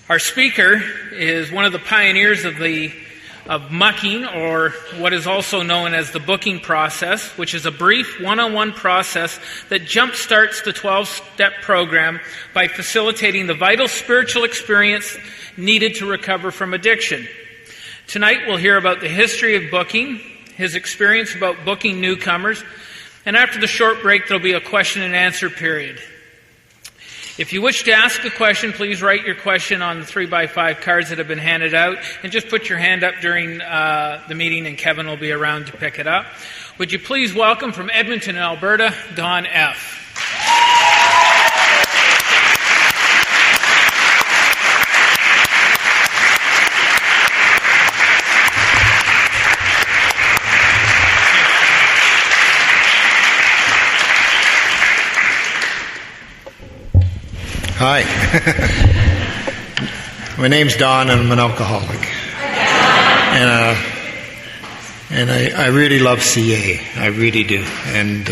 Our speaker is one of the pioneers of mucking, or what is also known as the booking process, which is a brief one-on-one process that jump-starts the 12-step program by facilitating the vital spiritual experience needed to recover from addiction. Tonight we'll hear about the history of booking, his experience about booking newcomers, and after the short break there'll be a question and answer period. If you wish to ask a question, please write your question on the 3x5 cards that have been handed out, and just put your hand up during the meeting and Kevin will be around to pick it up. Would you please welcome from Edmonton, Alberta, Don F. Hi. My name's Don and I'm an alcoholic. And I really love CA. I really do. And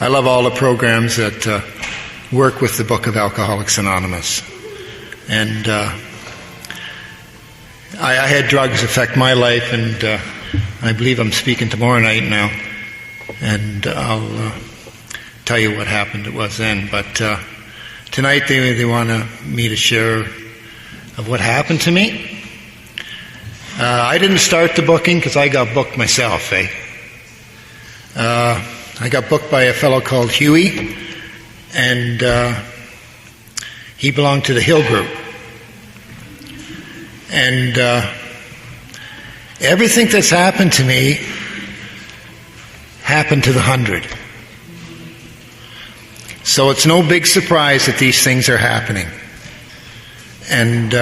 I love all the programs that work with the Book of Alcoholics Anonymous. And I had drugs affect my life, and I believe I'm speaking tomorrow night now. And I'll tell you what happened it was then. But tonight they want me to share of what happened to me. I didn't start the booking because I got booked myself. I got booked by a fellow called Huey, and he belonged to the Hill Group. And everything that's happened to me happened to the 100. So it's no big surprise that these things are happening. And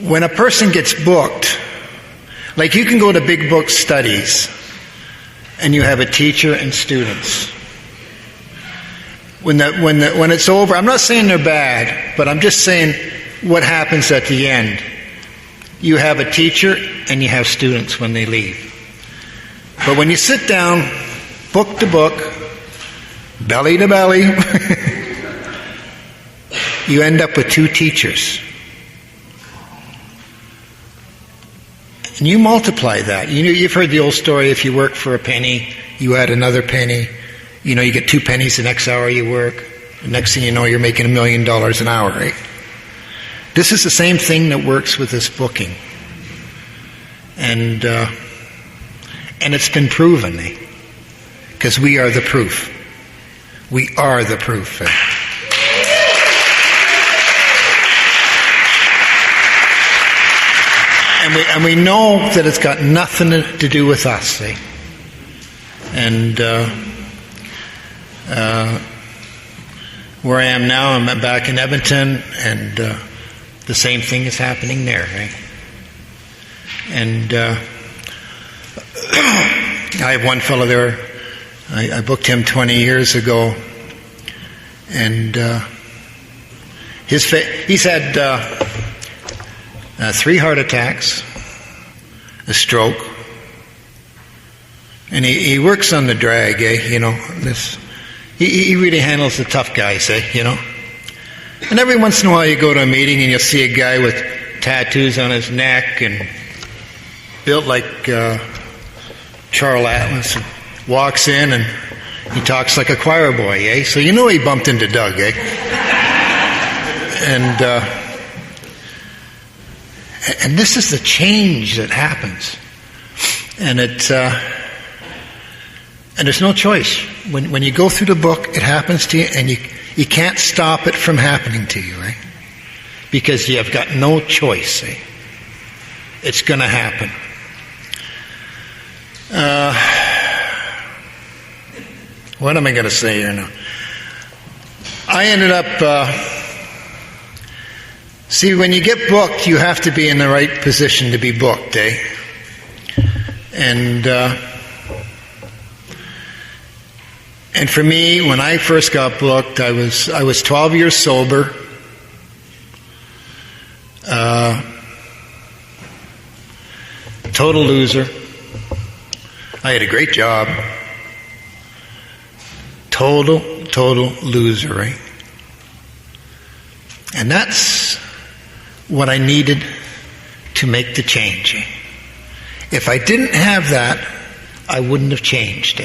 when a person gets booked, like you can go to big book studies and you have a teacher and students. When it's over, I'm not saying they're bad, but I'm just saying what happens at the end. You have a teacher and you have students when they leave. But when you sit down, book to book, belly to belly, you end up with two teachers. And you multiply that. You've heard the old story, if you work for a penny, you add another penny. You get 2 pennies the next hour you work. The next thing you know, you're making $1 million an hour, right? This is the same thing that works with this booking. And it's been proven, because we are the proof. We are the proof. And we know that it's got nothing to do with us. And where I am now, I'm back in Edmonton, and the same thing is happening there. Right? And I have one fellow there. I booked him 20 years ago, and he's had 3 heart attacks, a stroke, and he works on the drag, he really handles the tough guys, And every once in a while you go to a meeting and you'll see a guy with tattoos on his neck and built like Charles Atlas, and walks in and he talks like a choir boy, So he bumped into Doug, And this is the change that happens. And and there's no choice. When you go through the book, it happens to you, and you can't stop it from happening to you, right? Because you have got no choice, It's going to happen. What am I going to say here now? I ended up... See, when you get booked, you have to be in the right position to be booked, And for me, when I first got booked, I was 12 years sober. Total loser. I had a great job. Total loser, right? And that's what I needed to make the change. If I didn't have that, I wouldn't have changed.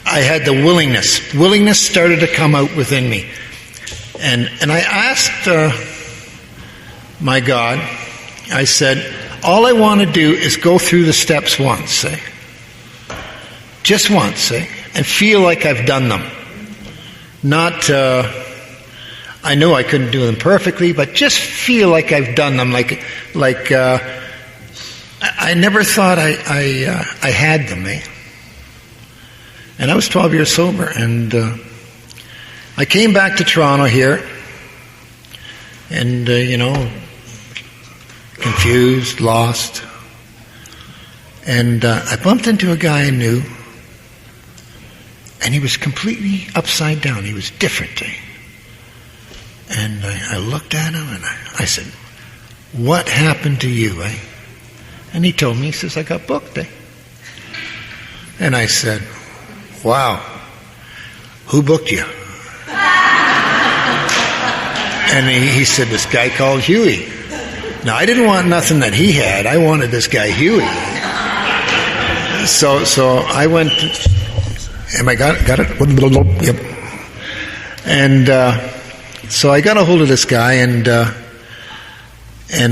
I had the willingness. Willingness started to come out within me. And I asked my God, I said, all I want to do is go through the steps once, just once, and feel like I've done them. Not, I know I couldn't do them perfectly, but just feel like I've done them, like I never thought I had them, And I was 12 years sober, and I came back to Toronto here, and, confused, lost, and I bumped into a guy I knew, and he was completely upside down. He was different, And I looked at him, and I said, what happened to you, And he told me, he says, I got booked, And I said, wow, who booked you? And he said, this guy called Huey. Now, I didn't want nothing that he had. I wanted this guy Huey. So I went, I got it? Yep. And so I got a hold of this guy, and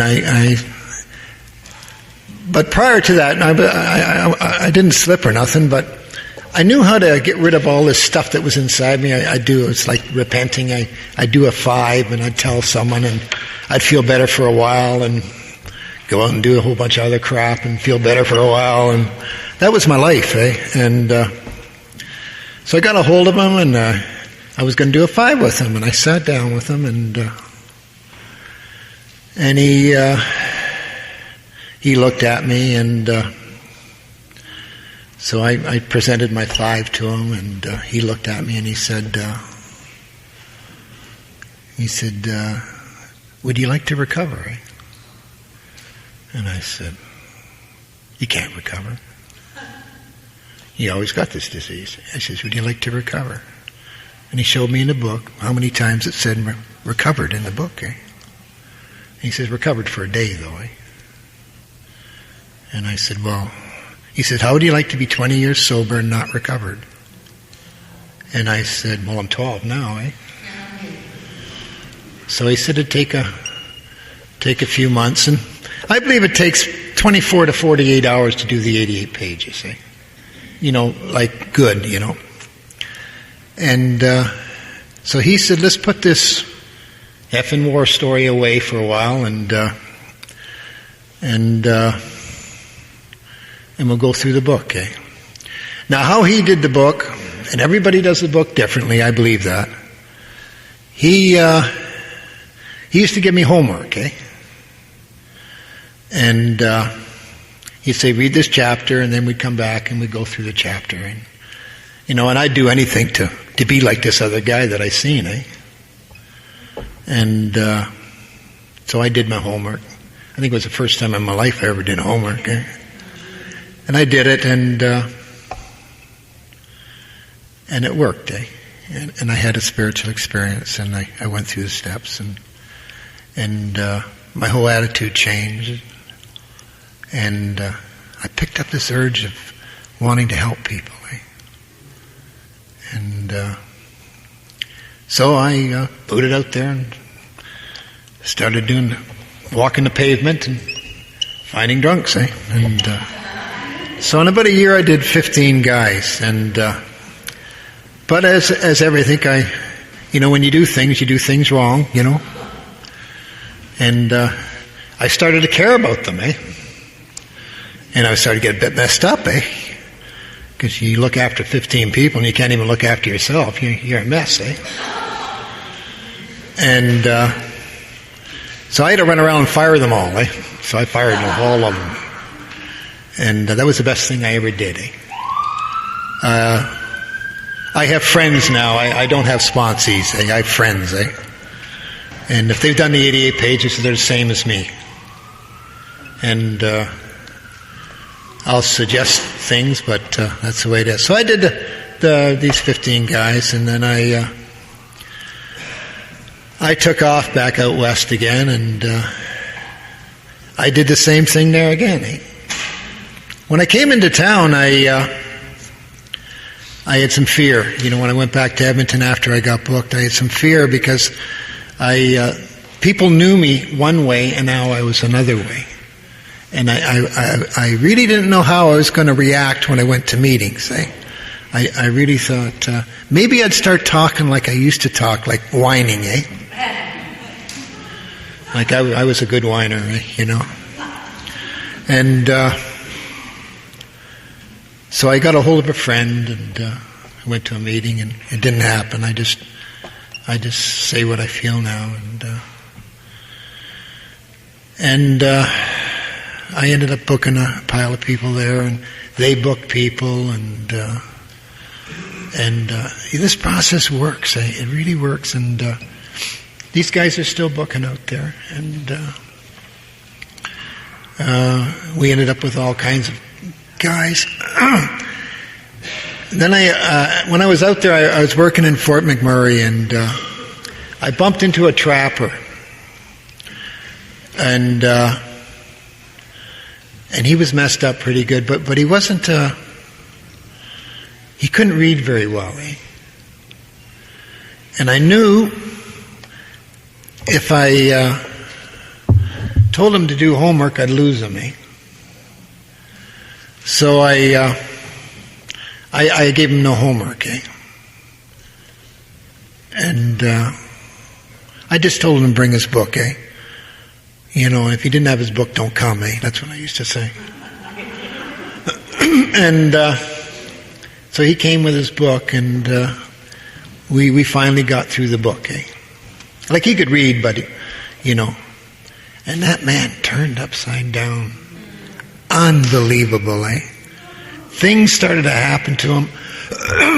I but prior to that, I didn't slip or nothing, but I knew how to get rid of all this stuff that was inside me. It's like repenting. I'd do a 5, and I'd tell someone, and I'd feel better for a while, and go out and do a whole bunch of other crap, and feel better for a while, and that was my life, And so I got a hold of him, and I was going to do a 5 with him, and I sat down with him, and he looked at me, and so I presented my 5 to him, and he looked at me, and he said, would you like to recover? And I said, you can't recover. You always got this disease. I says, would you like to recover? And he showed me in the book how many times it said recovered in the book. And he says, recovered for a day, though. And I said, well, he said, how would you like to be 20 years sober and not recovered? And I said, well, I'm 12 now, So he said it'd take a few months, and I believe it takes 24 to 48 hours to do the 88 pages, like good, And so he said, let's put this effing war story away for a while, and we'll go through the book, Now, how he did the book, and everybody does the book differently, I believe that. He used to give me homework, And he'd say, read this chapter, and then we'd come back and we'd go through the chapter. And, and I'd do anything to be like this other guy that I seen, And so I did my homework. I think it was the first time in my life I ever did homework, And I did it, and it worked, And I had a spiritual experience, and I went through the steps, and my whole attitude changed, and I picked up this urge of wanting to help people, And so I booted out there and started walking the pavement and finding drunks, And so in about a year I did 15 guys, and but as everything, when you do things wrong, And I started to care about them, And I started to get a bit messed up, Because you look after 15 people and you can't even look after yourself. You're a mess, And so I had to run around and fire them all, So I fired all of them. And that was the best thing I ever did, I have friends now. I don't have sponsees. I have friends, And if they've done the 88 pages, they're the same as me. And I'll suggest things, but that's the way it is. So I did these 15 guys, and then I I took off back out west again, and I did the same thing there again. When I came into town, I had some fear. When I went back to Edmonton after I got booked, I had some fear because people knew me one way, and now I was another way. And I really didn't know how I was going to react when I went to meetings. I really thought maybe I'd start talking like I used to talk, like whining, Like I was a good whiner, And so I got a hold of a friend, and I went to a meeting, and it didn't happen. I just say what I feel now, and I ended up booking a pile of people there, and they booked people, and this process works. It really works, and these guys are still booking out there, and we ended up with all kinds of guys. Then when I was out there, I was working in Fort McMurray, and I bumped into a trapper, and he was messed up pretty good, but he wasn't. He couldn't read very well, And I knew if I told him to do homework, I'd lose him, So I gave him no homework, And I just told him to bring his book, if he didn't have his book, don't come, That's what I used to say. And so he came with his book, and we finally got through the book, Like he could read, but, And that man turned upside down. Unbelievable, Things started to happen to him.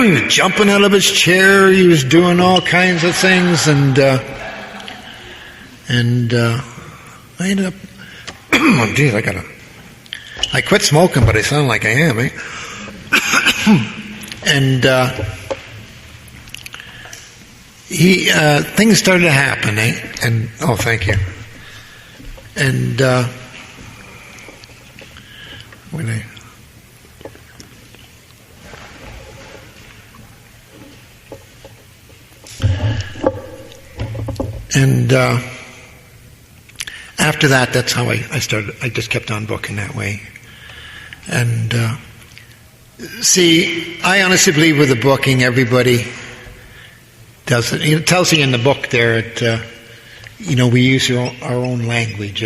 He was jumping out of his chair. He was doing all kinds of things, and I ended up. Oh, geez, I quit smoking, but I sound like I am, And things started to happen, And oh, thank you. And after that, that's how I started. I just kept on booking that way. And see, I honestly believe with the booking, everybody does it. It tells you in the book there that we use our own language,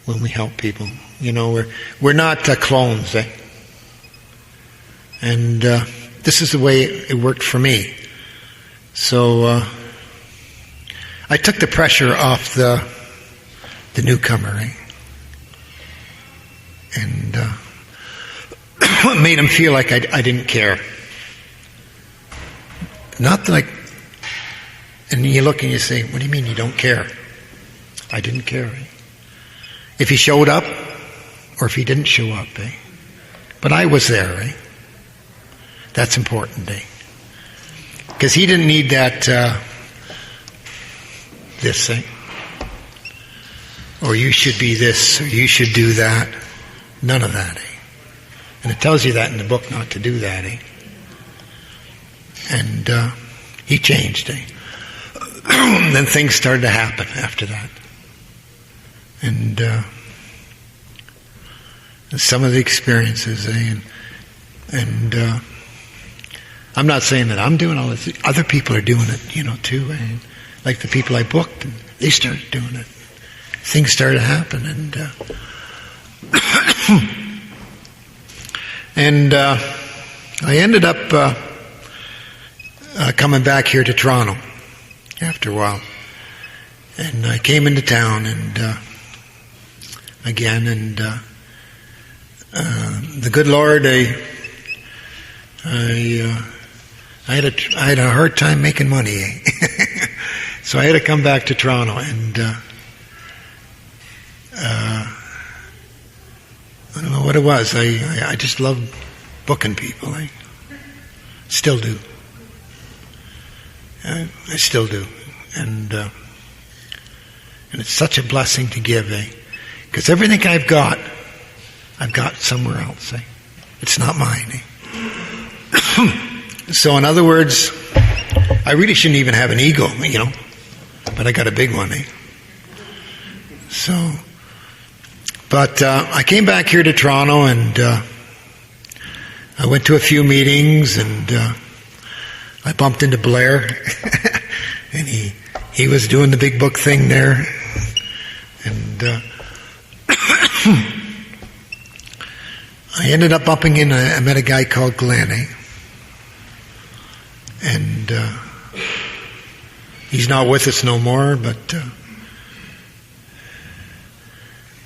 when we help people. We're not clones, And this is the way it worked for me. So I took the pressure off the newcomer, And it made him feel like I didn't care. Not like, and you look and you say, what do you mean you don't care? I didn't care. If he showed up, or if he didn't show up, But I was there, That's important, Because he didn't need that, this thing. Or you should be this, or you should do that. None of that, And it tells you that in the book not to do that, And he changed, Then things started to happen after that. And some of the experiences, And I'm not saying that I'm doing all this. Other people are doing it, too. Like the people I booked, they started doing it. Things started to happen, and I ended up coming back here to Toronto after a while, and I came into town, and again, and the good Lord, I had a hard time making money, so I had to come back to Toronto, and I don't know what it was. I just loved booking people. I still do. I still do. And it's such a blessing to give, because everything I've got somewhere else. It's not mine. So in other words, I really shouldn't even have an ego, but I got a big one. So, but I came back here to Toronto, and I went to a few meetings, and I bumped into Blair, and he was doing the big book thing there, and I ended up bumping in. I met a guy called Glenn, and he's not with us no more. But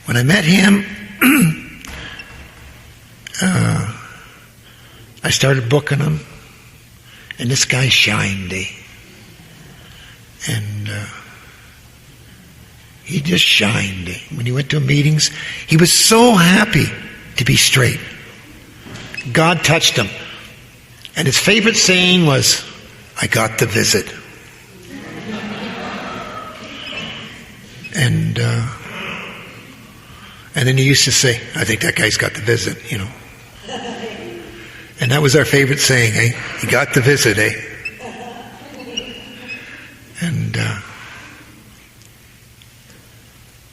when I met him, I started booking him, and this guy shined, and he just shined. When he went to meetings, he was so happy to be straight. God touched him. And his favorite saying was, "I got the visit." And then he used to say, "I think that guy's got the visit," And that was our favorite saying, He got the visit, And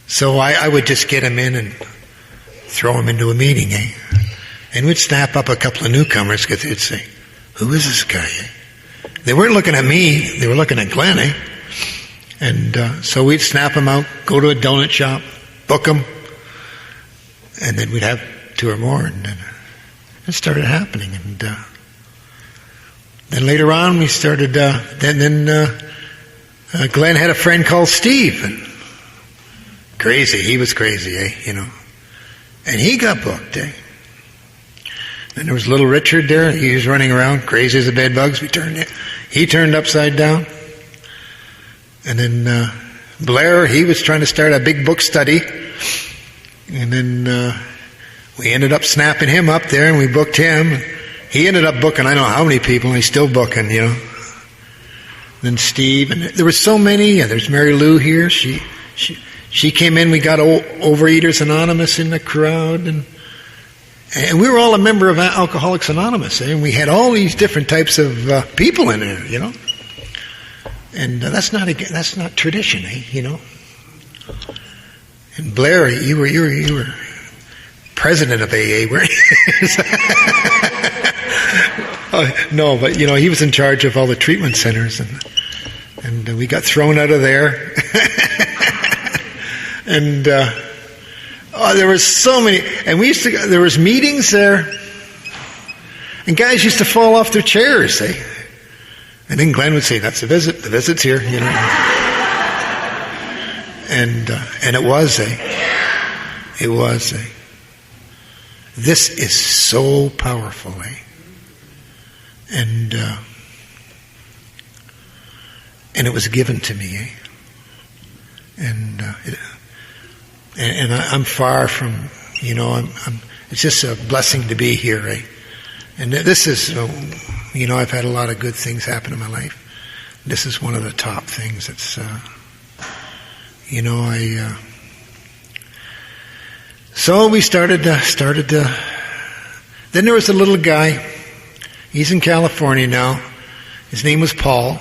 so I would just get him in and throw him into a meeting, And we'd snap up a couple of newcomers, because they'd say, "Who is this guy?" They weren't looking at me, they were looking at Glenn, And so we'd snap them out, go to a donut shop, book them, and then we'd have two or more, and then it started happening. And then later on, we started. Glenn had a friend called Steve, and crazy. He was crazy, and he got booked, Then there was little Richard there. He was running around, crazy as the bedbugs. He turned upside down. And then Blair, he was trying to start a big book study. And then we ended up snapping him up there, and we booked him. He ended up booking I don't know how many people, and he's still booking, Then Steve, and there were so many. And there's Mary Lou here. She came in. We got Overeaters Anonymous in the crowd, and we were all a member of Alcoholics Anonymous, and we had all these different types of people in there, And that's not tradition, And Blair, you were president of AA, weren't you? No, but he was in charge of all the treatment centers, and we got thrown out of there. And there was so many, and there was meetings there, and guys used to fall off their chairs, And then Glenn would say, "That's the visit. The visit's here," And it was, It was, This is so powerful, And it was given to me, And I'm far from, it's just a blessing to be here, And this is, I've had a lot of good things happen in my life. This is one of the top things. It's, so we started. Then there was a little guy. He's in California now. His name was Paul,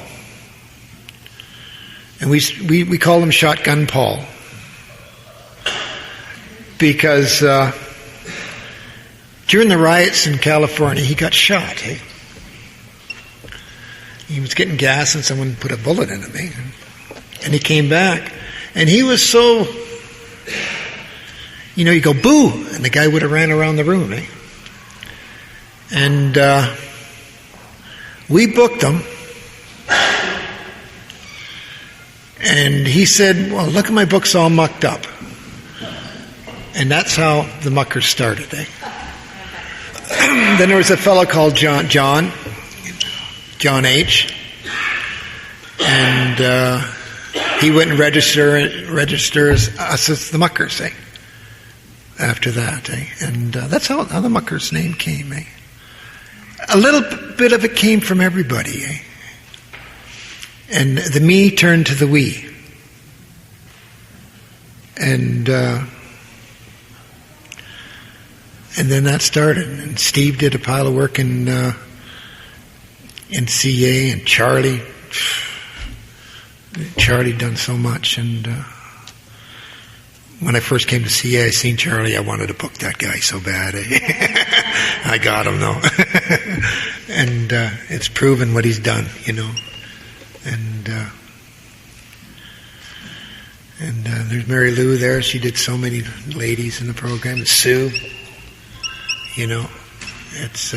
and we call him Shotgun Paul, because during the riots in California, he got shot. He was getting gas, and someone put a bullet in him, and he came back, and he was so, you go boo, and the guy would have ran around the room, and we booked him, and he said, "Well, look at my books all mucked up," and that's how the Muckers started. Then there was a fellow called John H., and he went and registers us as the Muckers, after that, and that's how the Muckers name came, A little bit of it came from everybody, And the me turned to the we. And then that started. And Steve did a pile of work in CA, and Charlie done so much. And when I first came to CA, I seen Charlie. I wanted to book that guy so bad. I got him though, and it's proven what he's done, And there's Mary Lou there. She did so many ladies in the program. And Sue, it's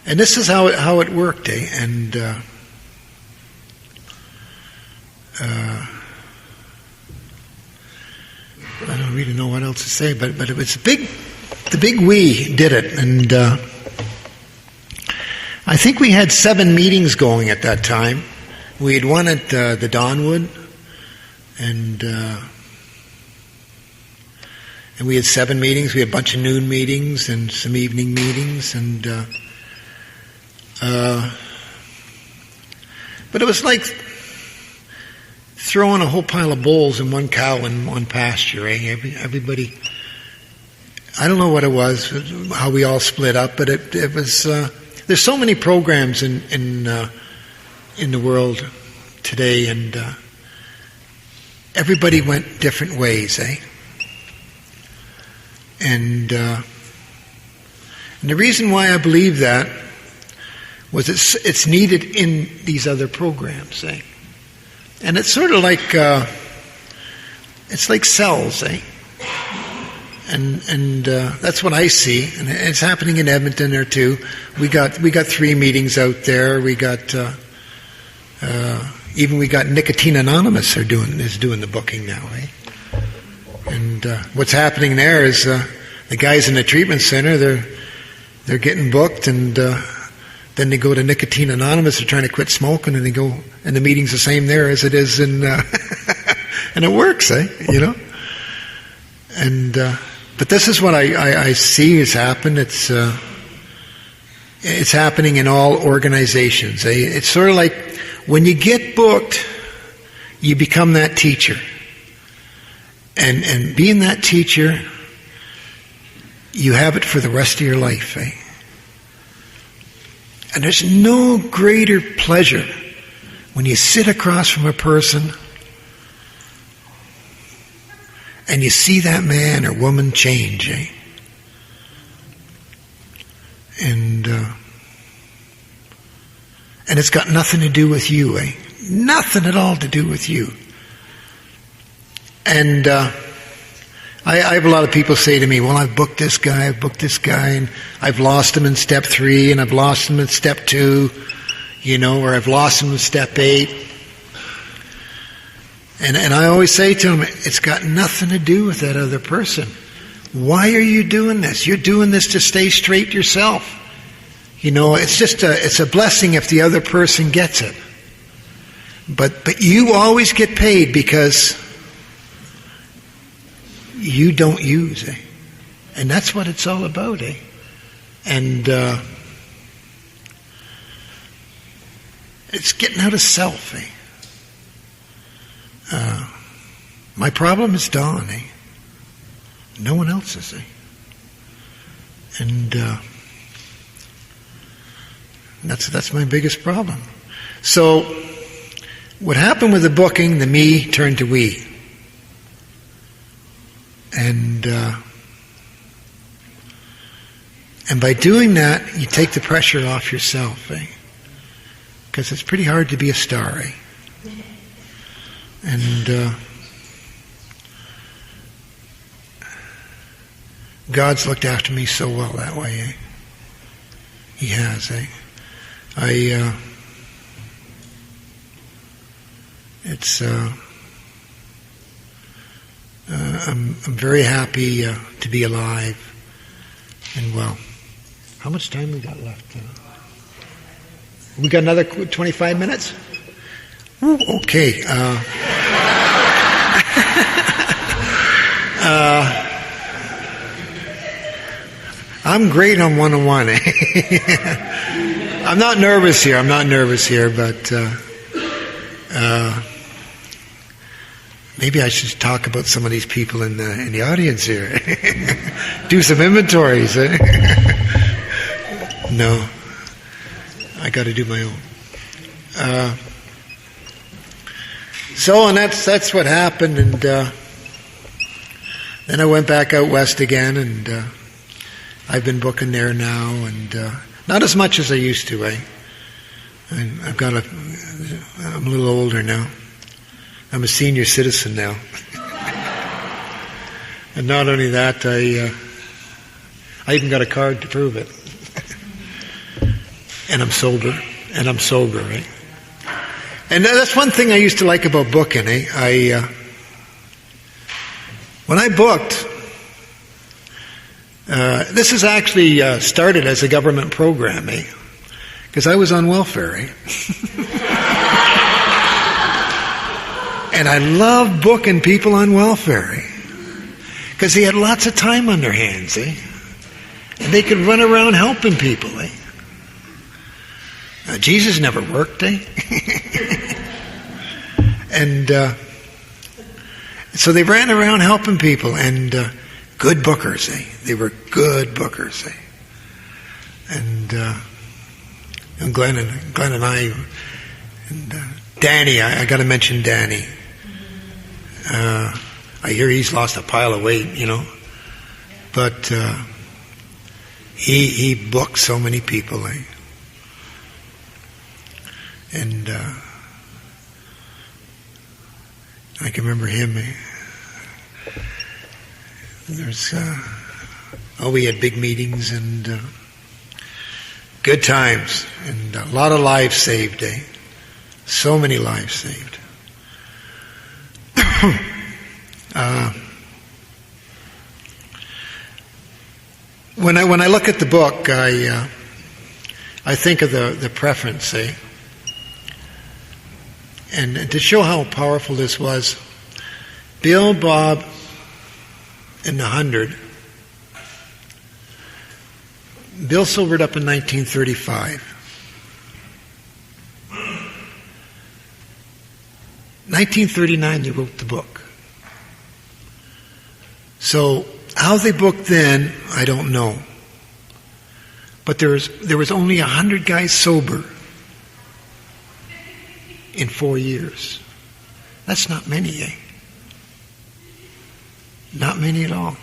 and this is how it worked, eh? And I don't really know what else to say, but it was the big we did it, and I think we had 7 meetings going at that time. We had one at the Donwood, and we had 7 meetings. We had a bunch of noon meetings and some evening meetings, and but it was like throwing a whole pile of bulls and one cow in one pasture, eh? Everybody, I don't know what it was, how we all split up, but it was. There's so many programs in the world today, and everybody went different ways, eh? And the reason why I believe that was it's needed in these other programs, eh? And it's sort of like it's like cells, eh? And that's what I see, and it's happening in Edmonton there too. We got 3 meetings out there. We got even Nicotine Anonymous is doing the booking now, eh? And what's happening there is the guys in the treatment center, they're getting booked, and then they go to Nicotine Anonymous. They're trying to quit smoking, and they go, and the meeting's the same there as it is in, and it works, eh? And but this is what I see has happened. It's happening in all organizations. Eh? It's sort of like when you get booked, you become that teacher. And being that teacher, you have it for the rest of your life. Eh? And there's no greater pleasure when you sit across from a person and you see that man or woman change. Eh? And it's got nothing to do with you. Eh? Nothing at all to do with you. And I have a lot of people say to me, well, I've booked this guy, and I've lost him in step 3, and I've lost him in step 2, or I've lost him in step 8. And I always say to them, it's got nothing to do with that other person. Why are you doing this? You're doing this to stay straight yourself. It's a blessing if the other person gets it. But you always get paid because you don't use, eh? And that's what it's all about, eh? And it's getting out of self, eh? My problem is Don, eh? No one else's, eh? And that's my biggest problem. So what happened with the booking, the me turned to we. And by doing that, you take the pressure off yourself, eh? Because it's pretty hard to be a star, eh? And God's looked after me so well that way, eh? He has, eh? I'm very happy to be alive and well. How much time we got left? We got another 25 minutes? Ooh, okay. I'm great on one-on-one. I'm not nervous here. But maybe I should talk about some of these people in the audience here. Do some inventories. No, I got to do my own. And that's what happened, and then I went back out west again, and I've been booking there now, and not as much as I used to. I'm a little older now. I'm a senior citizen now. And not only that, I even got a card to prove it. And I'm sober, right? And that's one thing I used to like about booking, when I booked, this is actually started as a government program, because I was on welfare, And I loved booking people on welfare, because they had lots of time on their hands, And they could run around helping people, Jesus never worked, And so they ran around helping people, and good bookers, They were good bookers, And Glenn and I, and Danny, I got to mention Danny. I hear he's lost a pile of weight, but he booked so many people, And I can remember him. We had big meetings and good times, and a lot of lives saved, So many lives saved. When I look at the book, I think of the preference, And to show how powerful this was, Bill, Bob, and the 100. Bill sobered up in 1935. 1939, they wrote the book. So how they booked then, I don't know. But there was only 100 guys sober in 4 years. That's not many, Not many at all.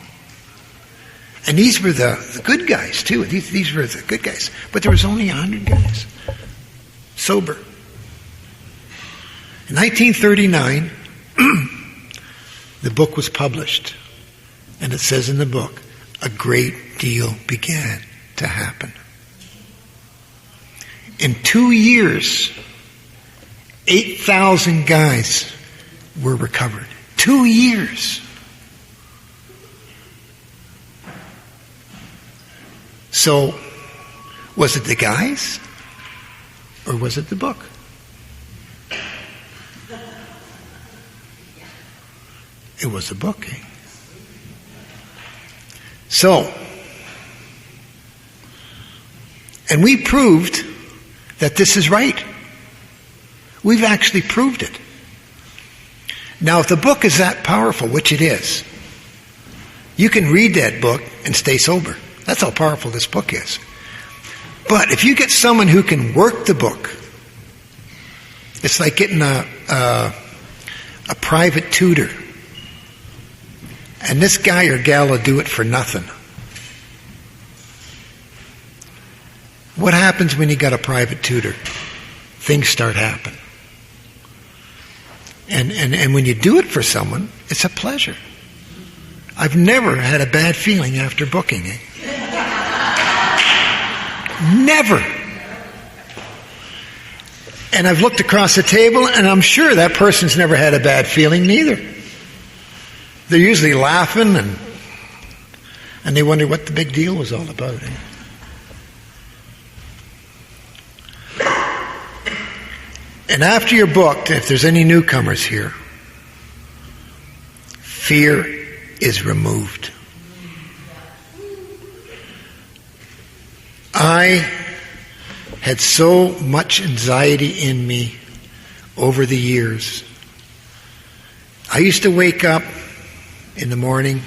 And these were the good guys, too. These were the good guys. But there was only 100 guys sober. In 1939, the book was published. And it says in the book, a great deal began to happen. In 2 years, 8,000 guys were recovered. 2 years. So, was it the guys? Or was it the book? It was the book, So, and we proved that this is right. We've actually proved it. Now, if the book is that powerful, which it is, you can read that book and stay sober. That's how powerful this book is. But if you get someone who can work the book, it's like getting a private tutor. And this guy or gal will do it for nothing. What happens when you got a private tutor? Things start happening. And when you do it for someone, it's a pleasure. I've never had a bad feeling after booking it. Never. And I've looked across the table, and I'm sure that person's never had a bad feeling neither. They're usually laughing, and they wonder what the big deal was all about. And after you're booked, if there's any newcomers here, fear is removed. I had so much anxiety in me over the years. I used to wake up in the morning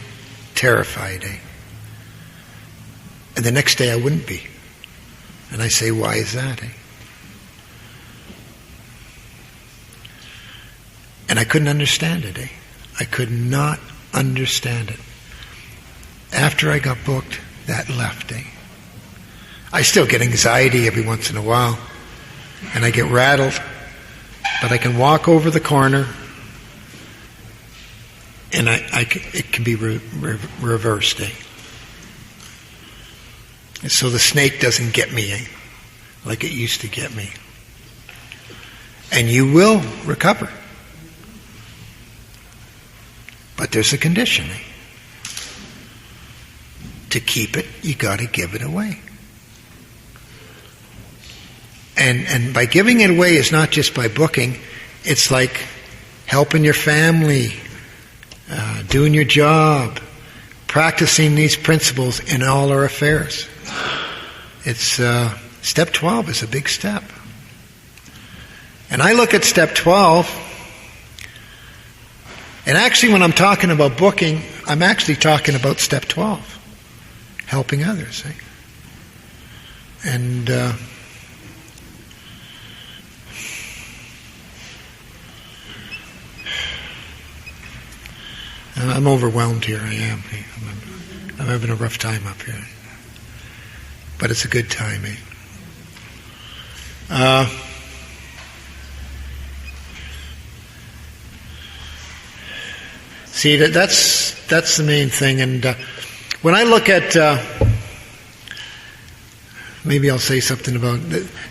terrified, and the next day I wouldn't be. And I say, why is that? And I couldn't understand it. I could not understand it. After I got booked, that left. I still get anxiety every once in a while, and I get rattled, but I can walk over the corner, and it can be reversed. So the snake doesn't get me like it used to get me. And you will recover. But there's a condition. To keep it, you got to give it away. And by giving it away is not just by booking. It's like helping your family, doing your job, practicing these principles in all our affairs. It's step 12 is a big step. And I look at step 12, and actually when I'm talking about booking, I'm actually talking about step 12, helping others. And I'm overwhelmed here. I am. I'm having a rough time up here. But it's a good time. See, that's the main thing. And when I look at, maybe I'll say something about,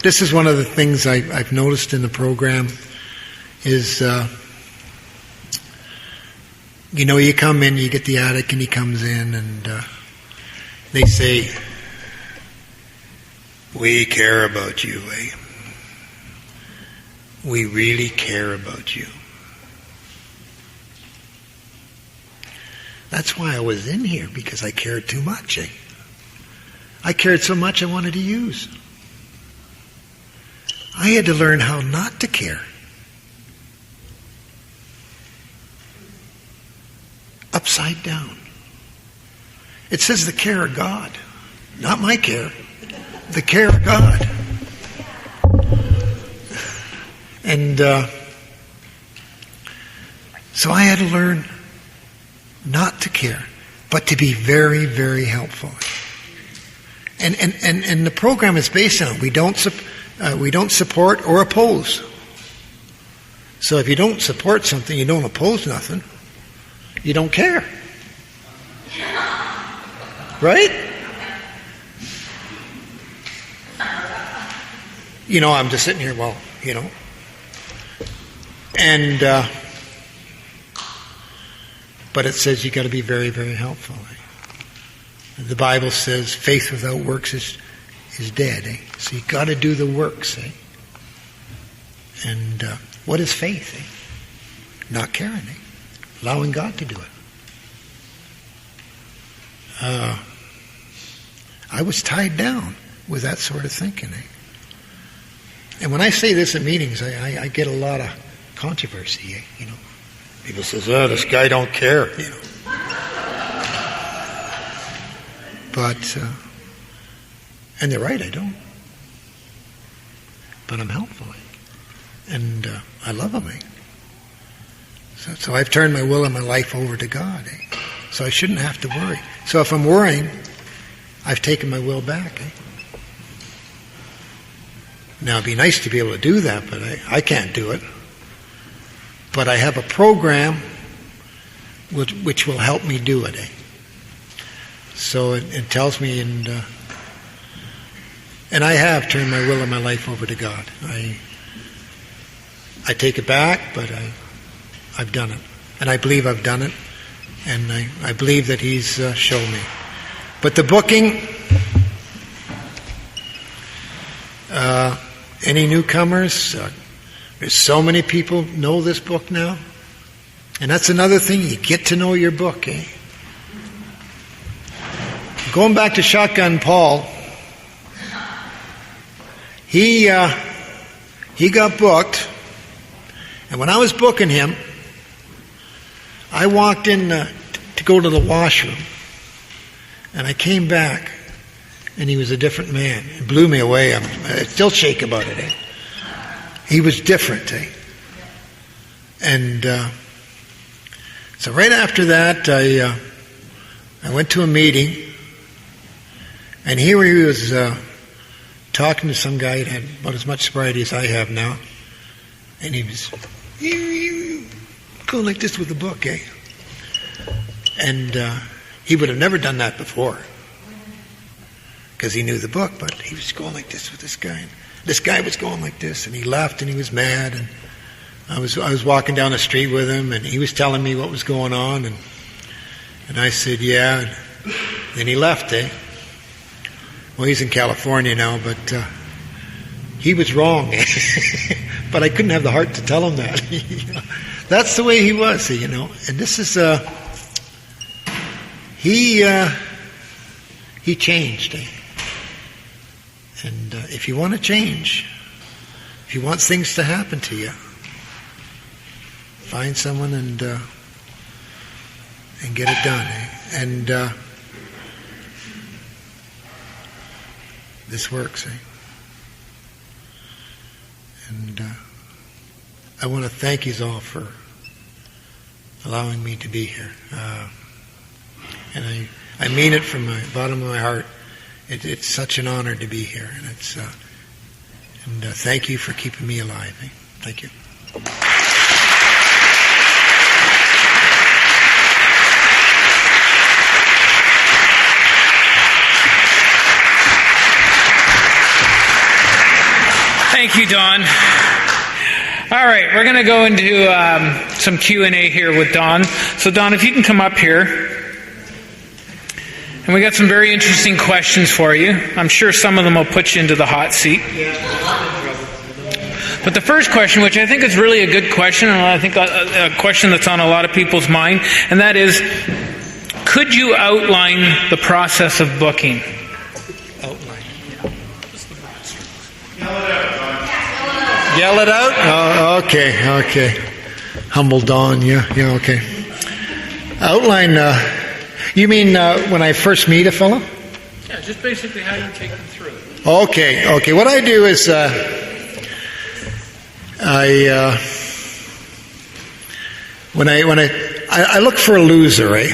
this is one of the things I've noticed in the program is, you come in, you get the addict, and he comes in, and they say, we care about you, We really care about you. That's why I was in here, because I cared too much, I cared so much I wanted to use. I had to learn how not to care. Upside down. It says the care of God. Not my care. The care of God. And so I had to learn not to care, but to be very, very helpful. And the program is based on it. We don't support or oppose. So if you don't support something, you don't oppose nothing, you don't care. Right? I'm just sitting here, and but it says you got to be very, very helpful. The Bible says faith without works is dead. So you got to do the works. And what is faith? Not caring. Allowing God to do it. I was tied down with that sort of thinking. And when I say this at meetings, I get a lot of controversy. People says, "Oh, this guy don't care." But and they're right, I don't. But I'm helpful, and I love them. So I've turned my will and my life over to God. So I shouldn't have to worry. So if I'm worrying, I've taken my will back. Now it'd be nice to be able to do that, but I can't do it. But I have a program which will help me do it. So it tells me, and I have turned my will and my life over to God. I take it back, but I've done it. And I believe I've done it. And I believe that He's shown me. But the booking, any newcomers, there's so many people know this book now. And that's another thing, you get to know your book. Going back to Shotgun Paul, he got booked, and when I was booking him, I walked in to go to the washroom, and I came back, and he was a different man. It blew me away. I still shake about it. Eh? He was different. Eh? And so right after that, I went to a meeting, and here he was talking to some guy that had about as much sobriety as I have now, and he was going like this with the book, eh? And he would have never done that before because he knew the book, but he was going like this with this guy. And this guy was going like this, and he left, and he was mad, and I was walking down the street with him, and he was telling me what was going on, and I said, yeah. And then he left, eh? Well, he's in California now, but he was wrong. But I couldn't have the heart to tell him that. That's the way he was, you know. And this is he changed, eh? And if you want to change, if you want things to happen to you, find someone and get it done, eh? And this works, eh? And I want to thank you all for allowing me to be here. And I mean it from the bottom of my heart. It's such an honor to be here, and thank you for keeping me alive. Eh? Thank you. Thank you, Don. All right, we're going to go into some Q&A here with Don. So, Don, if you can come up here. And we got some very interesting questions for you. I'm sure some of them will put you into the hot seat. But the first question, which I think is really a good question, and I think a question that's on a lot of people's mind, and that is, could you outline the process of booking? Outline. Yell it out? Oh, okay. Humble Don, yeah, okay. Outline, you mean when I first meet a fellow? Yeah, just basically how you take them through. Okay. What I do is I look for a loser, eh?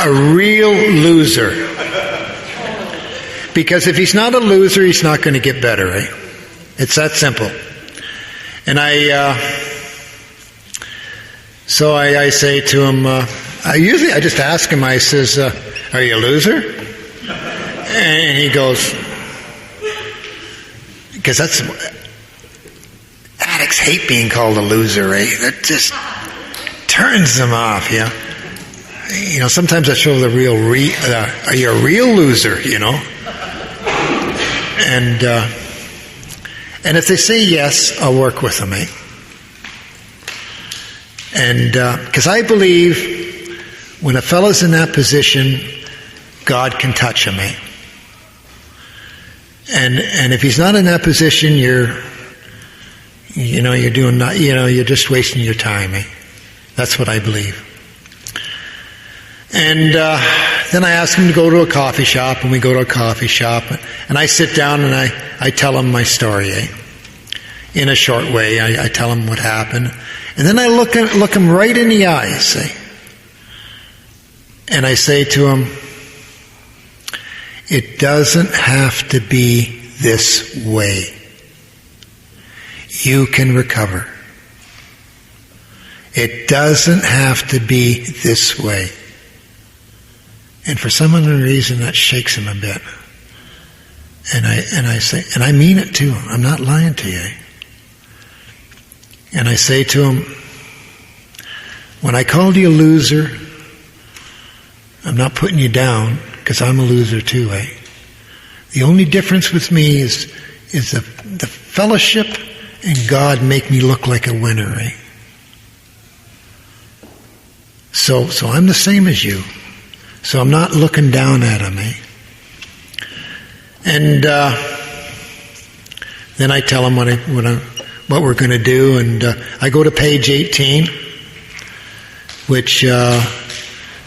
A real loser. Because if he's not a loser, he's not going to get better, eh? It's that simple. And so I say to him, I just ask him, I says, are you a loser? And he goes, because addicts hate being called a loser, eh? That just turns them off, yeah? You know, sometimes I show the real, are you a real loser, you know? And if they say yes, I'll work with them, eh? And because I believe when a fellow's in that position, God can touch him, eh? And if he's not in that position, you're just wasting your time, eh? That's what I believe. And then I ask him to go to a coffee shop, and we go to a coffee shop, and I sit down and I tell him my story, eh? In a short way, I tell him what happened. And then I look him right in the eyes, eh? And I say to him, it doesn't have to be this way. You can recover. It doesn't have to be this way. And for some unknown reason, that shakes him a bit. And I say, and I mean it too. I'm not lying to you. And I say to him, when I called you a loser, I'm not putting you down, because I'm a loser too, eh? The only difference with me is the fellowship and God make me look like a winner, eh? So I'm the same as you. So I'm not looking down at him, eh? And then I tell them what we're going to do, and I go to page 18, which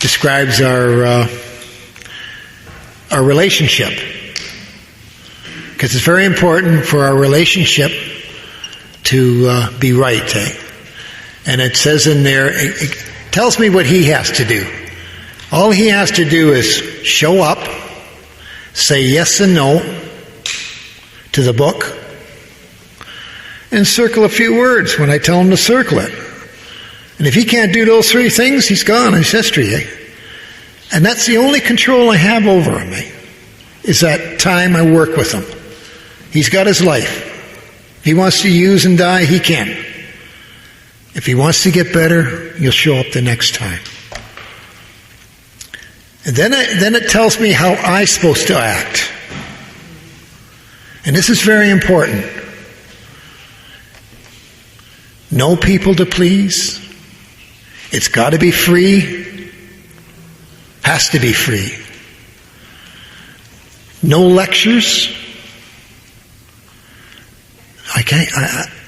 describes our relationship, because it's very important for our relationship to be right. And it says in there, it tells me what he has to do. All he has to do is show up, say yes and no to the book, and circle a few words when I tell him to circle it. And if he can't do those three things, he's gone. It's history. And that's the only control I have over him, is that time I work with him. He's got his life. If he wants to use and die, he can. If he wants to get better, he'll show up the next time. And then it tells me how I'm supposed to act. And this is very important. No people to please. It's got to be free. Has to be free. No lectures.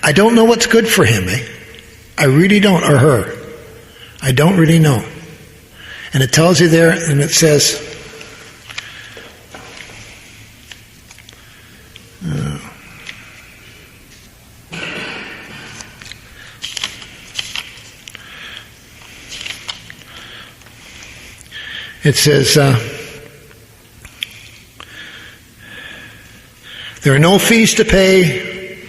I don't know what's good for him, I really don't, or her. I don't really know. And it tells you there, and it says, there are no fees to pay,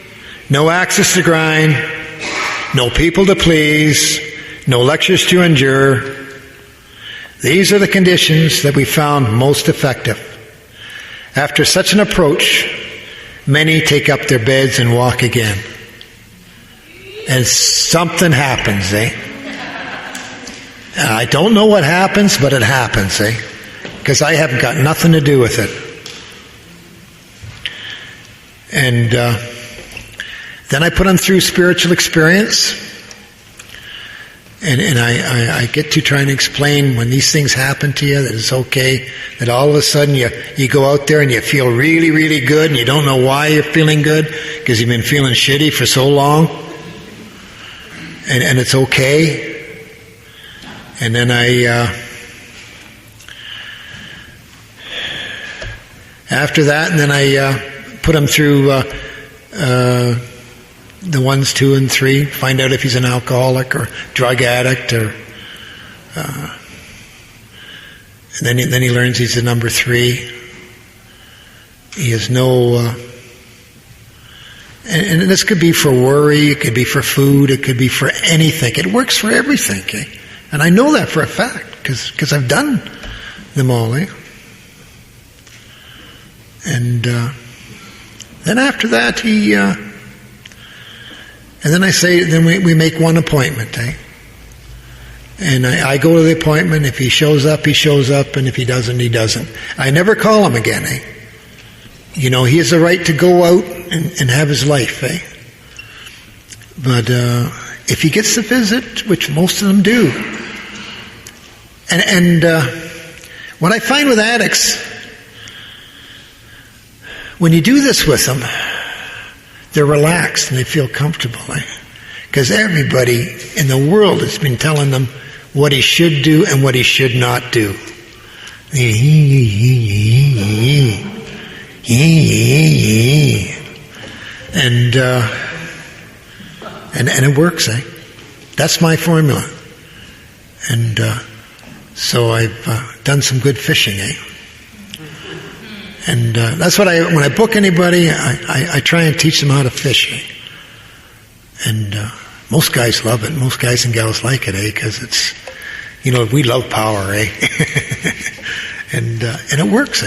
no axes to grind, no people to please, no lectures to endure. These are the conditions that we found most effective. After such an approach, many take up their beds and walk again. And something happens, I don't know what happens, but it happens, because I haven't got nothing to do with it. And then I put them through spiritual experience. And I get to try and explain when these things happen to you that it's okay, that all of a sudden you go out there and you feel really, really good, and you don't know why you're feeling good, because you've been feeling shitty for so long. And it's okay. And then after that, and then I put him through the 1s, 2, and 3, find out if he's an alcoholic or drug addict, or and then he learns he's a number 3. He has no, and this could be for worry, it could be for food, it could be for anything. It works for everything, and I know that for a fact because I've done them all. And then after that, and then I say, then we make one appointment, And I go to the appointment. If he shows up, he shows up, and if he doesn't, he doesn't. I never call him again, He has the right to go out and have his life, But if he gets the visit, which most of them do, and what I find with addicts, when you do this with them, they're relaxed and they feel comfortable, because everybody in the world has been telling them what he should do and what he should not do. And it works, That's my formula. And so I've done some good fishing, And that's what when I book anybody, I try and teach them how to fish. And most guys love it. Most guys and gals like it, because it's, we love power, And it works,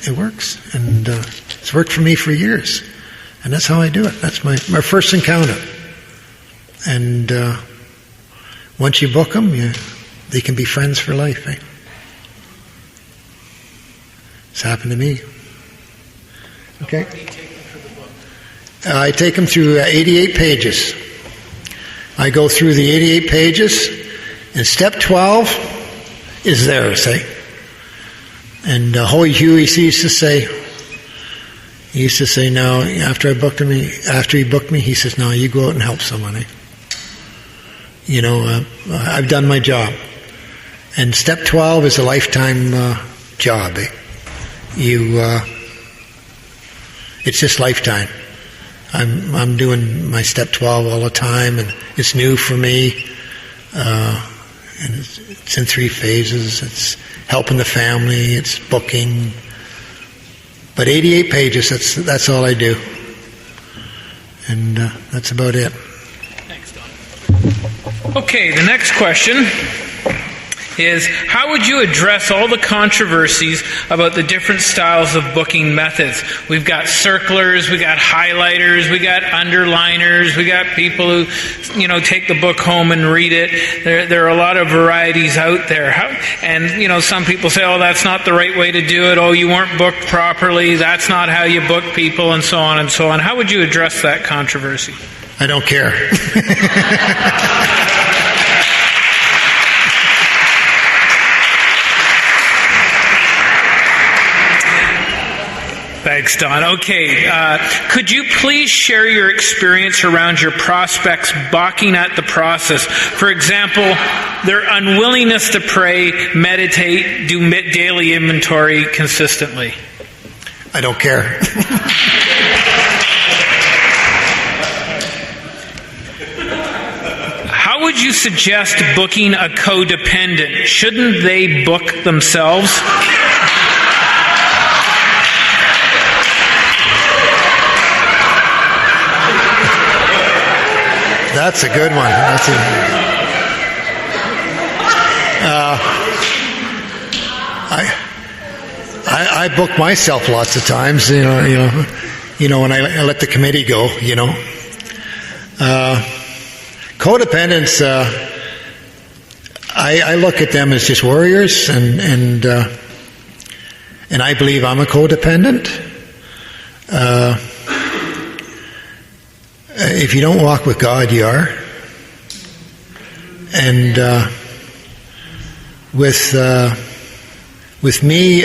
It works. And it's worked for me for years. And that's how I do it. That's my first encounter. And once you book them, they can be friends for life, It's happened to me. Okay. I take them through 88 pages. I go through the 88 pages, and step 12 is theirs, And Hoy Huey used to say, He used to say, no, after he booked me, he says, no, you go out and help someone. I've done my job. And step 12 is a lifetime job. It's just lifetime. I'm doing my step 12 all the time, and it's new for me. And it's in 3 phases. It's helping the family. It's booking. But 88 pages. That's all I do. And that's about it. Thanks, Don. Okay, the next question is, how would you address all the controversies about the different styles of booking methods? We've got circlers, we got highlighters, we got underliners, we got people who, take the book home and read it. There are a lot of varieties out there. Some people say, oh, that's not the right way to do it. Oh, you weren't booked properly. That's not how you book people, and so on and so on. How would you address that controversy? I don't care. Thanks, Don. Okay, could you please share your experience around your prospects balking at the process? For example, their unwillingness to pray, meditate, do daily inventory consistently. I don't care. How would you suggest booking a codependent? Shouldn't they book themselves? That's a good one. I book myself lots of times. When I let the committee go. Codependents. I look at them as just warriors, and I believe I'm a codependent. If you don't walk with God, you are. And with me,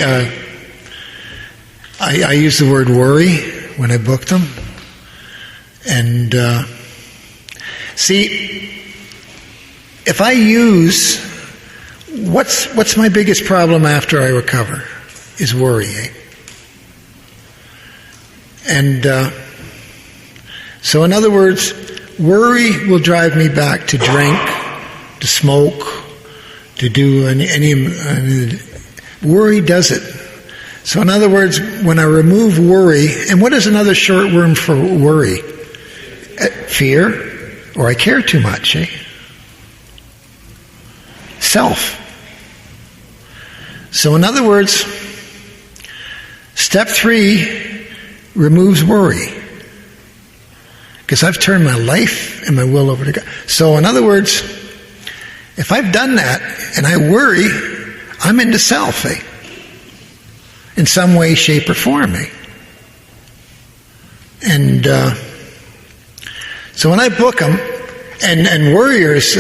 I use the word worry when I book them. And see, if I use what's my biggest problem after I recover is worry. And so in other words, worry will drive me back to drink, to smoke, to do any worry does it. So in other words, when I remove worry, and what is another short word for worry? Fear, or I care too much, Self. So in other words, step 3 removes worry. Because I've turned my life and my will over to God. So in other words, if I've done that and I worry, I'm into self, in some way, shape, or form. And so when I book them, and warriors,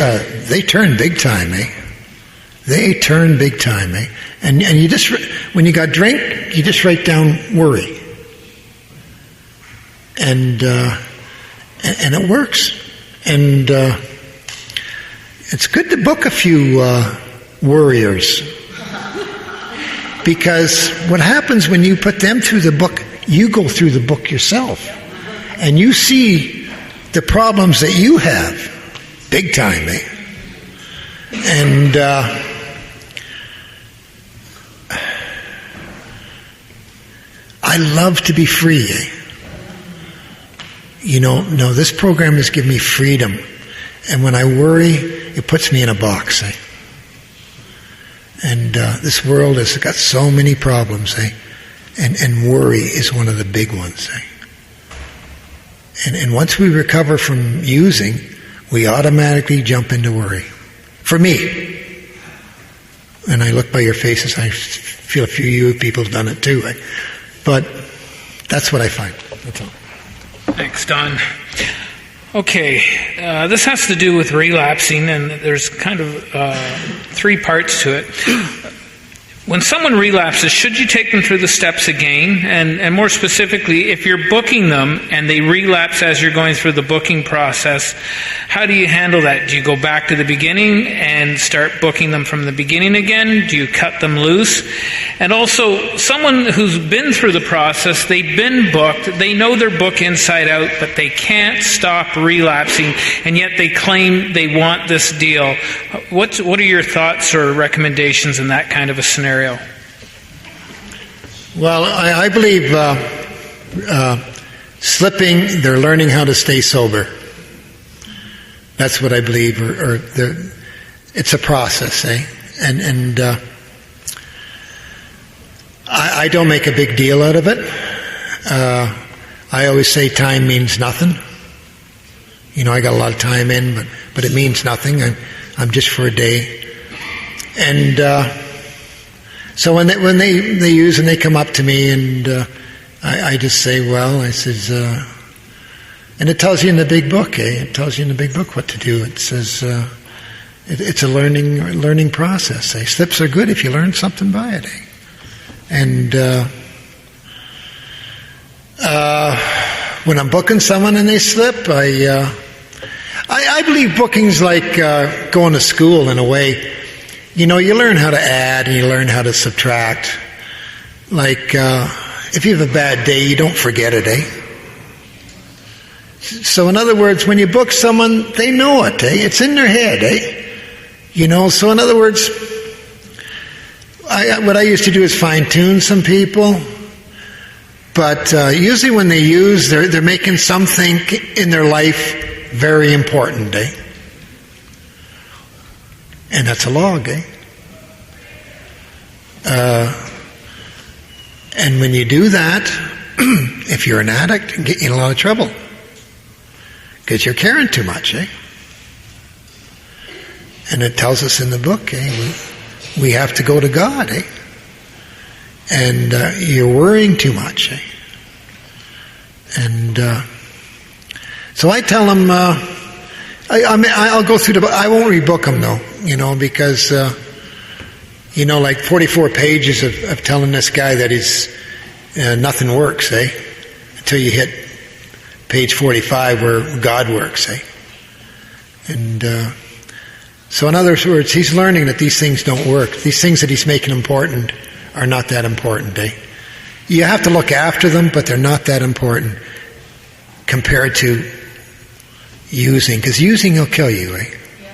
they turn big time, They turn big time, And you just, when you got drink, you just write down worry. And it works. And it's good to book a few warriors. Because what happens when you put them through the book, you go through the book yourself. And you see the problems that you have. Big time, And I love to be free, No, this program has given me freedom. And when I worry, it puts me in a box, And this world has got so many problems, And worry is one of the big ones, And once we recover from using, we automatically jump into worry. For me. And I look by your faces, I feel a few of you people have done it too, But that's what I find. That's all. Thanks, Don. Okay, this has to do with relapsing, and there's kind of 3 parts to it. when someone relapses, should you take them through the steps again? And more specifically, if you're booking them and they relapse as you're going through the booking process, how do you handle that? Do you go back to the beginning and start booking them from the beginning again? Do you cut them loose? And also, someone who's been through the process, they've been booked, they know their book inside out, but they can't stop relapsing, and yet they claim they want this deal. What are your thoughts or recommendations in that kind of a scenario? Well, I believe slipping, they're learning how to stay sober. That's what I believe. It's a process, eh? And I don't make a big deal out of it. I always say time means nothing. I got a lot of time in, but it means nothing. I'm just for a day. And so when they use and they come up to me, and I just say, well, I says, and it tells you in the big book, eh? It tells you in the big book what to do. It says it's a learning process. Eh? Slips are good if you learn something by it. Eh? And when I'm booking someone and they slip, I believe booking's like going to school in a way. You learn how to add and you learn how to subtract. Like, if you have a bad day, you don't forget it, eh? So in other words, when you book someone, they know it, eh? It's in their head, eh? So in other words, what I used to do is fine-tune some people. But usually when they use, they're making something in their life very important, eh? And that's a log, eh? And when you do that, if you're an addict, it can get you in a lot of trouble. Because you're caring too much, eh? And it tells us in the book, eh? We have to go to God, eh? And you're worrying too much, eh? And so I tell them, I'll go through I won't rebook them though, because, like 44 pages of telling this guy that he's, nothing works, eh? Until you hit page 45 where God works, eh? And, so in other words, he's learning that these things don't work. These things that he's making important are not that important, eh? You have to look after them, but they're not that important compared to using, because using will kill you, eh? Yeah.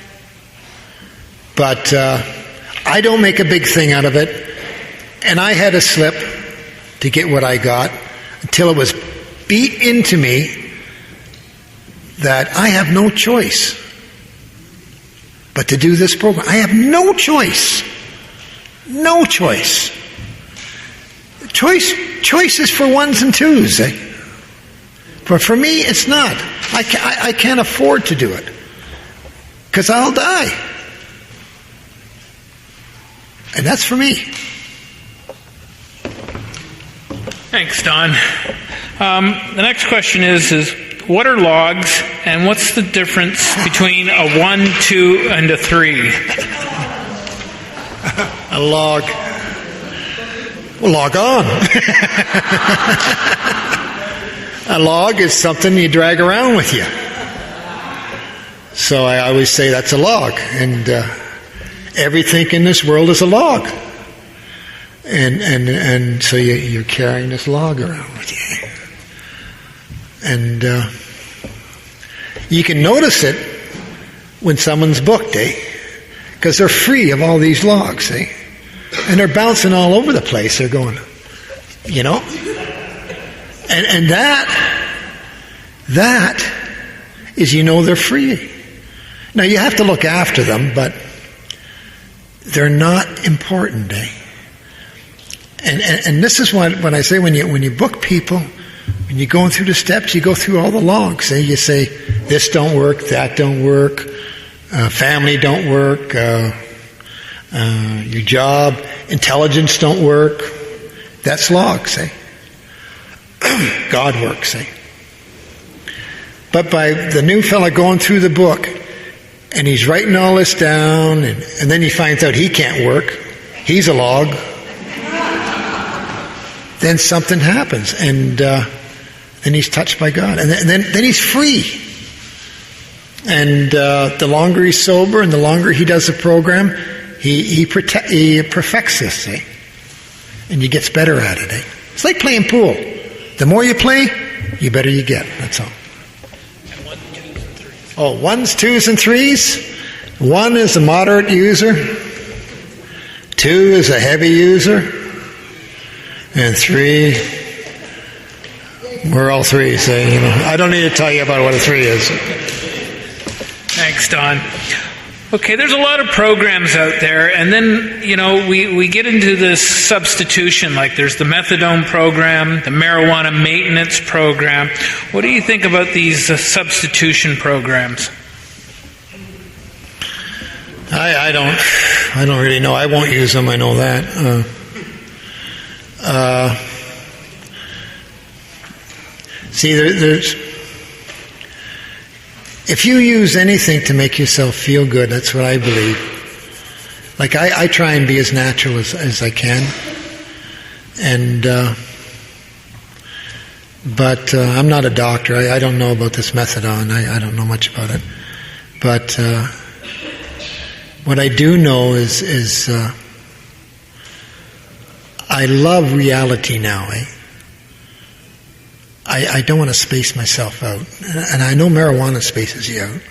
But I don't make a big thing out of it, and I had a slip to get what I got until it was beat into me that I have no choice but to do this program. I have no choice. No choice. Choice is for ones and twos, eh? But for me, it's not. I can't afford to do it because I'll die. And that's for me. Thanks, Don. The next question is what are logs, and what's the difference between a 1, 2, and a 3? A log. Well, log on. A log is something you drag around with you. So I always say that's a log. And everything in this world is a log. And so you're carrying this log around with you. And you can notice it when someone's booked, eh? Because they're free of all these logs, eh? And they're bouncing all over the place. They're going, And that is, they're free. Now you have to look after them, but they're not important, eh? And this is what I say when you book people, when you're going through the steps, you go through all the logs. Eh? You say, this don't work, that don't work, family don't work, your job, intelligence don't work. That's logs, eh? God works, eh? But by the new fella going through the book, and he's writing all this down, and then he finds out he can't work. He's a log. then something happens, and then he's touched by God, and then he's free. And the longer he's sober and the longer he does the program, he perfects this, see? And he gets better at it, eh? It's like playing pool. The more you play, the better you get. That's all. And 1, 2s, and 3s. Oh, 1s, 2s, and 3s. 1 is a moderate user. 2 is a heavy user. And 3, we're all 3s. Eh? I don't need to tell you about what a 3 is. Thanks, Don. Okay, there's a lot of programs out there, and then, we get into this substitution, like there's the methadone program, the marijuana maintenance program. What do you think about these substitution programs? I don't really know. I won't use them, I know that. See, there's... If you use anything to make yourself feel good, that's what I believe. Like I try and be as natural as I can. And but I'm not a doctor. I don't know about this methadone. I don't know much about it. But what I do know is I love reality now, eh? I don't want to space myself out. And I know marijuana spaces you out.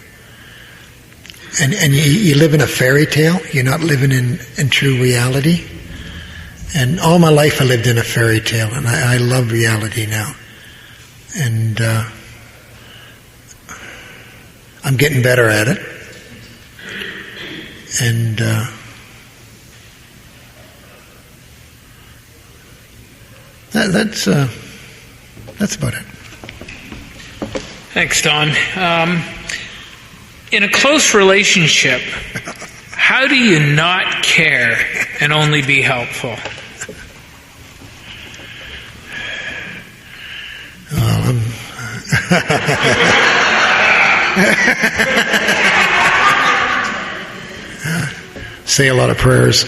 And you live in a fairy tale. You're not living in true reality. And all my life I lived in a fairy tale. And I love reality now. And I'm getting better at it. And that's about it. Thanks, Don. In a close relationship, how do you not care and only be helpful? Well, say a lot of prayers.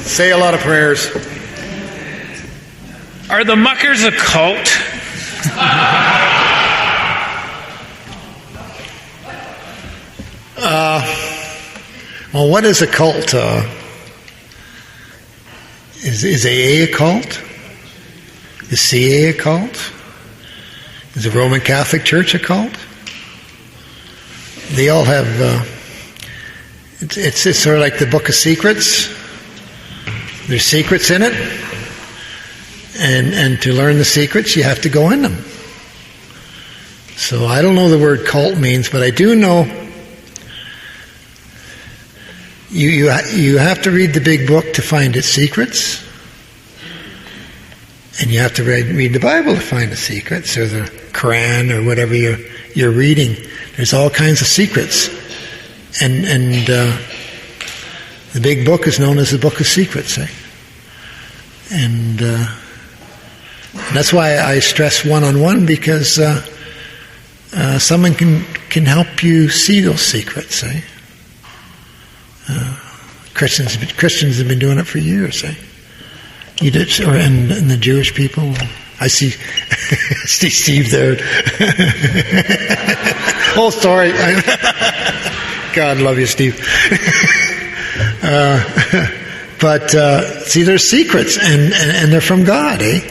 Say a lot of prayers. Are the Muckers a cult? Well, what is a cult? Is AA a cult? Is CA a cult? Is the Roman Catholic Church a cult? They all have... it's sort of like the Book of Secrets. There's secrets in it. And to learn the secrets, you have to go in them. So I don't know the word cult means, but I do know you have to read the big book to find its secrets. And you have to read the Bible to find the secrets, or the Quran, or whatever you're reading. There's all kinds of secrets. And the big book is known as the Book of Secrets. Eh? And that's why I stress one-on-one, because someone can help you see those secrets. Eh? Christians have been doing it for years. Eh? You did, and the Jewish people. I see Steve there. Oh, sorry. God love you, Steve. But see, there's secrets, and they're from God, eh?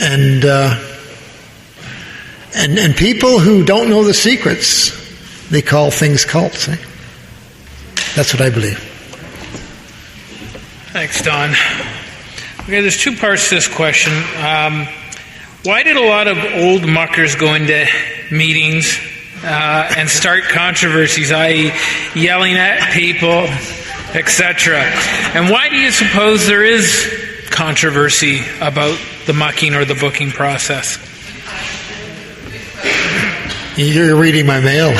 And people who don't know the secrets, they call things cults. Eh? That's what I believe. Thanks, Don. Okay, there's two parts to this question. Why did a lot of old muckers go into meetings and start controversies, i.e. yelling at people, etc.? And why do you suppose there is controversy about the mucking or the booking process? You're reading my mail.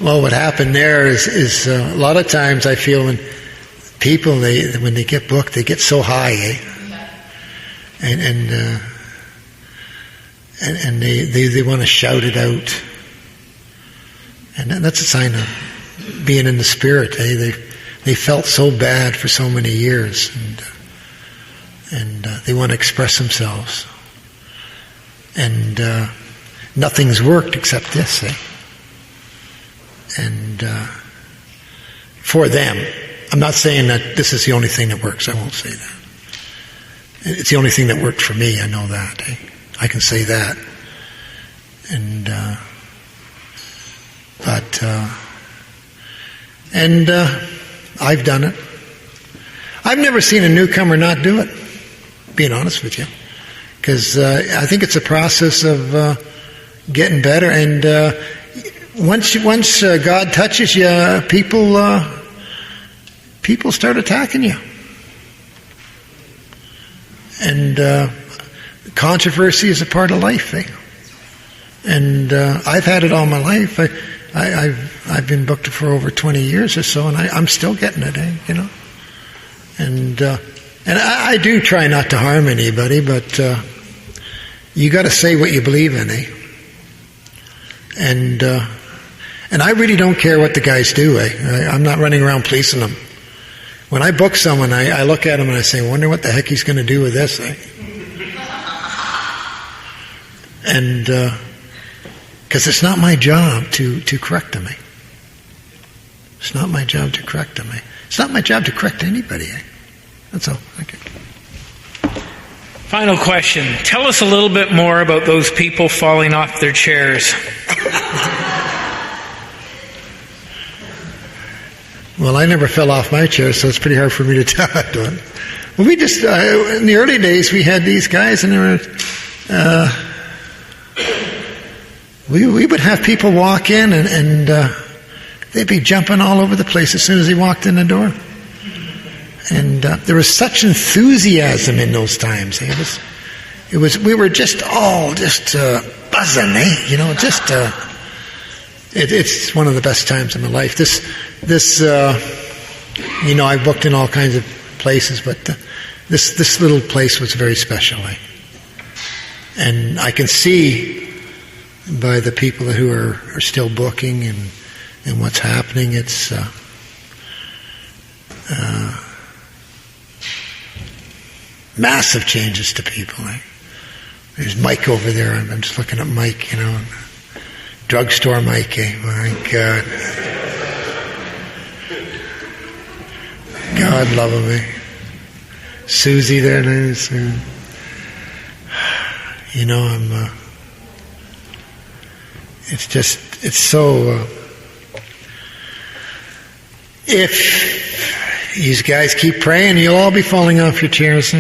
Well, what happened there is a lot of times I feel when people, when they get booked, they get so high, eh? And they want to shout it out. And that's a sign of being in the Spirit. They felt so bad for so many years, and they want to express themselves. And nothing's worked except this. And for them, I'm not saying that this is the only thing that works. I won't say that. It's the only thing that worked for me. I know that. I can say that. And I've done it. I've never seen a newcomer not do it, being honest with you. Because I think it's a process of getting better. And once God touches you, people start attacking you. And controversy is a part of life. And I've had it all my life. I've been booked for over 20 years or so, and I'm still getting it, And I do try not to harm anybody, but you got to say what you believe in, And I really don't care what the guys do, I'm not running around policing them. When I book someone, I look at him and I say, wonder what the heck he's going to do with this, And because it's not my job to correct them. It's not my job to correct them. It's not my job to correct anybody. That's all. Thank you. Final question. Tell us a little bit more about those people falling off their chairs. Well, I never fell off my chair, so it's pretty hard for me to tell that one. Well, we just, in the early days, we had these guys, and they were, we would have people walk in, and they'd be jumping all over the place as soon as they walked in the door. And there was such enthusiasm in those times. We were just all buzzing, it's one of the best times in my life. I've booked in all kinds of places, but this little place was very special. And I can see by the people who are still booking and what's happening, it's massive changes to people. There's Mike over there. I'm just looking at Mike, drugstore Mike. My God. God love him. Susie there. It's so. If these guys keep praying, you'll all be falling off your chairs.